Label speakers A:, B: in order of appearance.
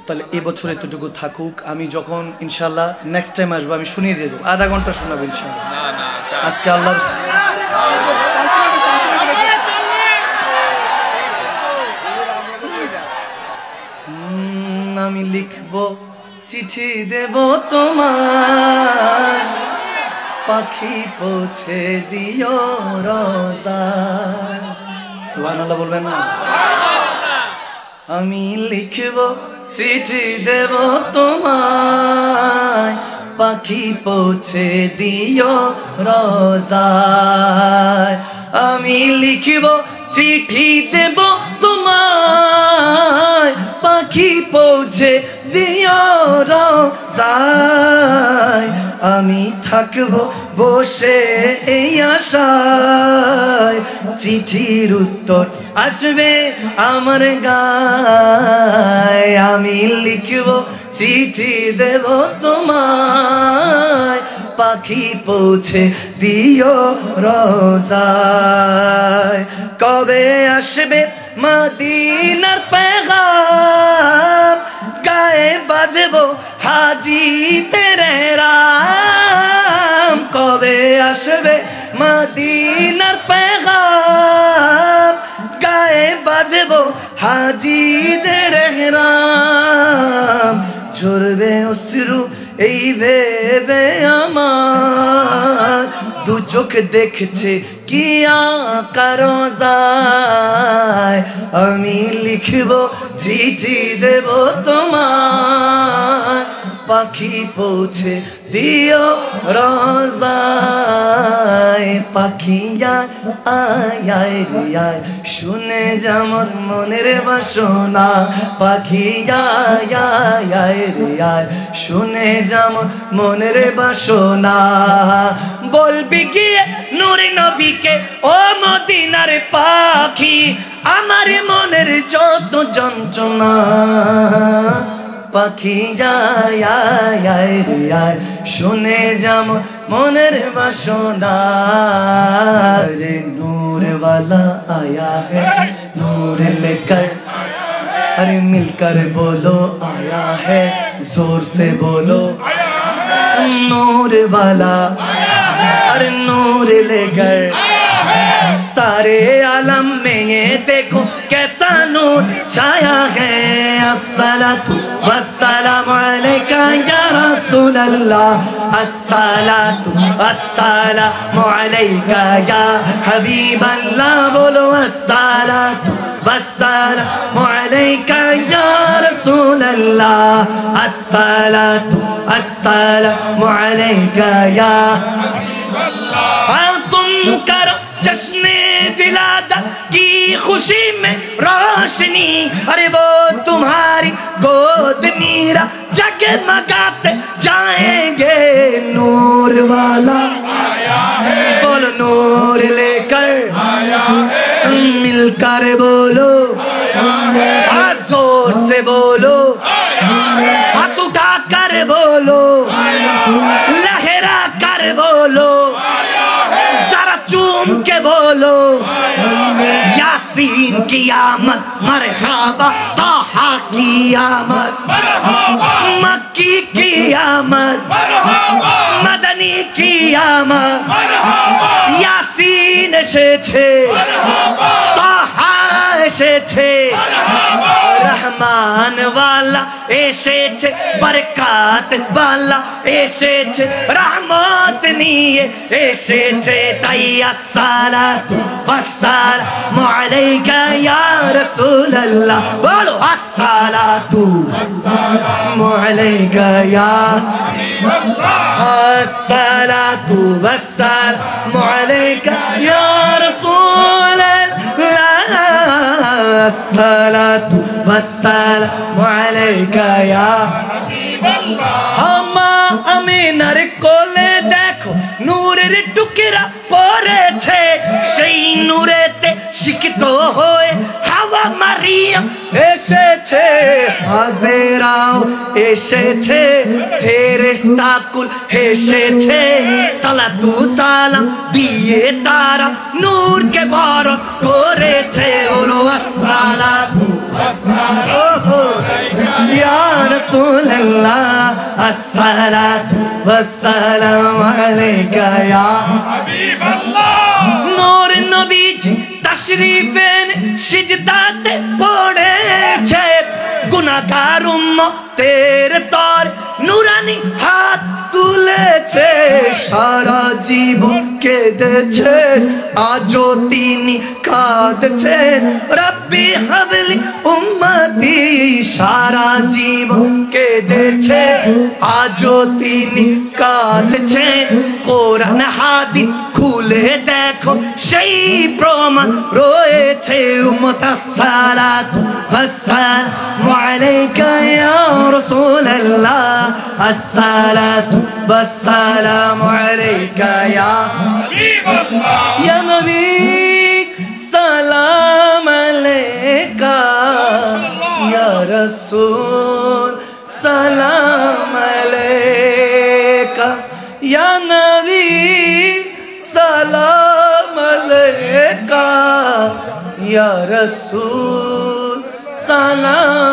A: তাহলে এই বছর এতটুকু থাকুক, আমি যখন ইনশাআল্লাহ নেক্সট টাইম আসবো আমি শুনিয়ে দিয়ে দেবো, আধা ঘন্টা শোনাবো ইনশাআল্লাহ। আজকে আল্লাহ আমি লিখবো চিঠি দেব তোমার, পাখি পৌঁছে দিও রোজায়। সুবহানাল্লাহ বলবেন না? আমি লিখবো চিঠি দেব তোমায়, পাখি পৌঁছে দিও রোজায়। আমি লিখবো চিঠি দেব তোমায়, পাখি পৌঁছে দিও রোজায়। আমি থাকবো বসে এই আশায়, চিঠির উত্তর আসবে আমার গায়। আমি লিখবো চিঠি দেব তোমায়, পাখি পৌঁছে দিও রোজায়। কবে আসবে মদিনার পেগাম, গায়ে বাঁধবো হাজি তেরে রাম। কবে আসবে মদিনার পেগাম, গায়ে বাঁধবো হাজি তেরে রাম। ঝরবে অশ্রু এই ভেবে আমার, দু চোখ দেখছে কি আকা রোজায়। আমি লিখবো চিঠি দেব তোমায়, পাখি পৌঁছে দিও রোজায়। পাখি আয় আয় রে আয়, শুনে যেমন মনের বাসনা। পাখি আয় আয় আয় রে আয়, শুনে যেমন মনের বাসনা। বলবি গিয়ে নূরে নবীকে ও মদিনার পাখি, আমার মনের যত যন্ত্রণা। পাখি আয় আয় আয় রে আয়, শুনে যেমন মনের বাসনা। রে नूर वाला आया है नूर लेकर, अरे मिलकर बोलो आया है, जोर से बोलो नूर वाला, अरे नूर लेकर। सारे आलम में ये देखो कैसा नूर छाया है। अस्सलातु वस्सलामु अलैका या रसूल अल्लाह, अस्सलातु वस्सलामु अलैका या हबीब अल्लाह। बोलो अस्सलातु वस्सलामु अलैका या रसूल अल्लाह, अस्सलातु वस्सलामु अलैका या हबीब अल्लाह। तुम करो जश्ने विलादत की खुशी में रोशनी, अरे वो तुम्हारी गोद मीरा जगमगाते जाएंगे। नूर वाला आया है, बोलो नूर लेकर आया है, मिलकर बोलो आया है, जोर से बोलो आया है, हाथ उठा कर बोलो आया है, लहरा कर बोलो आया है, जरा चूम के बोलो यासीन की आमद, मरहबा ताहा की आमद, मक्की की आमद, मदनी की आमद। यासीन এসেছে, তাহা এসেছে, রহমান वाला এসেছে, বরকত वाला এসেছে, রহমত নিয়ে এসেছে। তাই আসসালাতু ওয়াসসালামু আলাইকা ইয়া রাসূলুল্লাহ। বলো আসসালাতু ওয়াসসালামু আলাইকা ইয়া হাবিবাল্লাহ, আসসালাতু ওয়াসসালামু আলাইকা ইয়া রাসূলুল্লাহ, আসসালাতু ওয়াসসালামু আলাইকা ইয়া হাবিবাল্লাহ। আমা আমিনার কোলে দেখো নূরের টুকরা পড়েছে, সেই নূরেতে সিক্ত হয়ে হাওয়া মারিয়াম এসেছে। হাজেরাও এসেছে, ফেরেশতা কুল এসেছে, সালাতু সালাম দিয়ে তারা নূরকে বরণ করেছে। বলো আসসালাতু ওয়াসসালামু আলাইকা या रसूल अल्लाह अस्सलातु वस्सलामु अलैका या हबीब अल्लाह नूर नबीजी तशरीफेन सिजदाते पड़ेছে गुनाहगार उम्मतेर तौर नूरानी हाथ তুলেছে সারা জীবন কেঁদেছেন আজও তিনি কাঁদছেন রব্বি হাবলি উম্মতি সারা জীবন কেঁদেছে আজও তিনি কাঁদছেন কোরআন হাদিস খুলে দেখো সেই প্রমাণ রয়েছে উম্মত সালাতু ওয়াসসালামু আলাইকা ইয়া রাসূলুল্লাহ আসসালাতু والسلام عليك يا حبيب الله يا نبي سلام عليك يا رسول سلام عليك يا نبي سلام عليك يا رسول سلام